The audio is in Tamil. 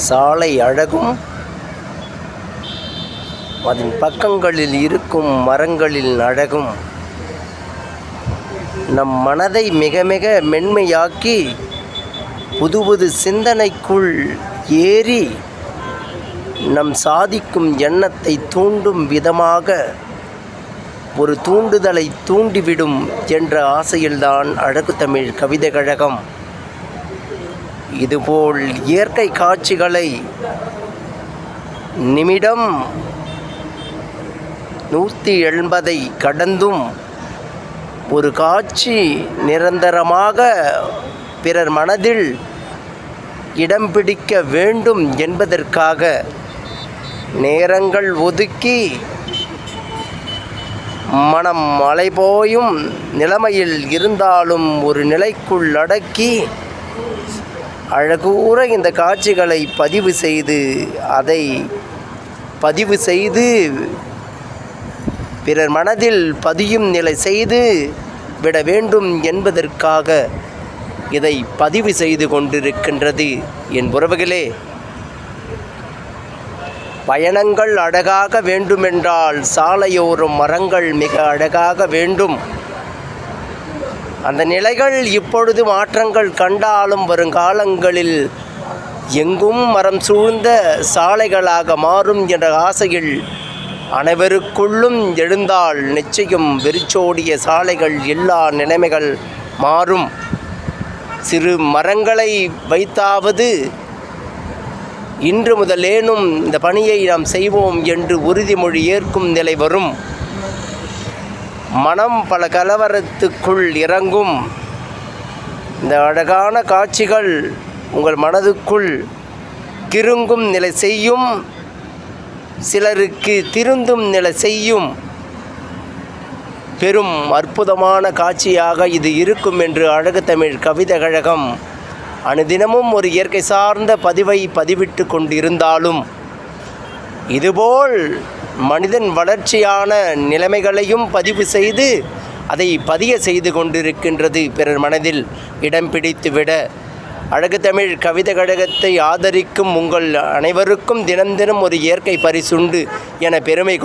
சாலை அழகும் அதன் பக்கங்களில் இருக்கும் மரங்களின் அழகும் நம் மனதை மிக மிக மென்மையாக்கி புது புது சிந்தனைக்குள் ஏறி நம் சாதிக்கும் எண்ணத்தை தூண்டும் விதமாக ஒரு தூண்டுதலை தூண்டிவிடும் என்ற ஆசையில்தான் அழகு தமிழ் கவிதை கழகம் இதுபோல் இயற்கை காட்சிகளை நிமிடம் 180 கடந்தும் ஒரு காட்சி நிரந்தரமாக பிறர் மனதில் இடம் பிடிக்க வேண்டும் என்பதற்காக நேரங்கள் ஒதுக்கி மனம் அலைபோயும் நிலைமையில் இருந்தாலும் ஒரு நிலைக்குள் அடக்கி அழகூற இந்த காட்சிகளை பதிவு செய்து பிறர் மனதில் பதியும் நிலை செய்து விட வேண்டும் என்பதற்காக இதை பதிவு செய்து கொண்டிருக்கின்றது என் உறவுகளே. பயணங்கள் அழகாக வேண்டுமென்றால் சாலையோரம் மரங்கள் மிக அழகாக வேண்டும். அந்த நிலைகள் இப்பொழுது மாற்றங்கள் கண்டாலும் வருங்காலங்களில் எங்கும் மரம் சூழ்ந்த சாலைகளாக மாறும் என்ற ஆசையில் அனைவருக்குள்ளும் எழுந்தால் நிச்சயம் வெறிச்சோடிய சாலைகள் எல்லா நிலைமைகள் மாறும். சிறு மரங்களை வைத்தாவது இன்று முதலேனும் இந்த பணியை நாம் செய்வோம் என்று உறுதிமொழி ஏற்கும் நிலை வரும். மனம் பல கலவரத்துக்குள் இறங்கும். இந்த அழகான காட்சிகள் உங்கள் மனதுக்குள் கிருங்கும் நிலை செய்யும், சிலருக்கு திருந்தும் நிலை செய்யும். பெரும் அற்புதமான காட்சியாக இது இருக்கும் என்று அழகு தமிழ் கவிதை கழகம் அனுதினமும் ஒரு இயற்கை சார்ந்த பதிவை பதிவிட்டு கொண்டிருந்தாலும் இதுபோல் மனிதன் வளர்ச்சியான நிலைமைகளையும் பதிவு செய்து அதை பதிய செய்து கொண்டிருக்கின்றது பிறர் மனதில் இடம் பிடித்துவிட. அழகு தமிழ் கவிதை கழகத்தை ஆதரிக்கும் உங்கள் அனைவருக்கும் தினம் தினம் ஒரு இயற்கை பரிசுண்டு என பெருமை கொள்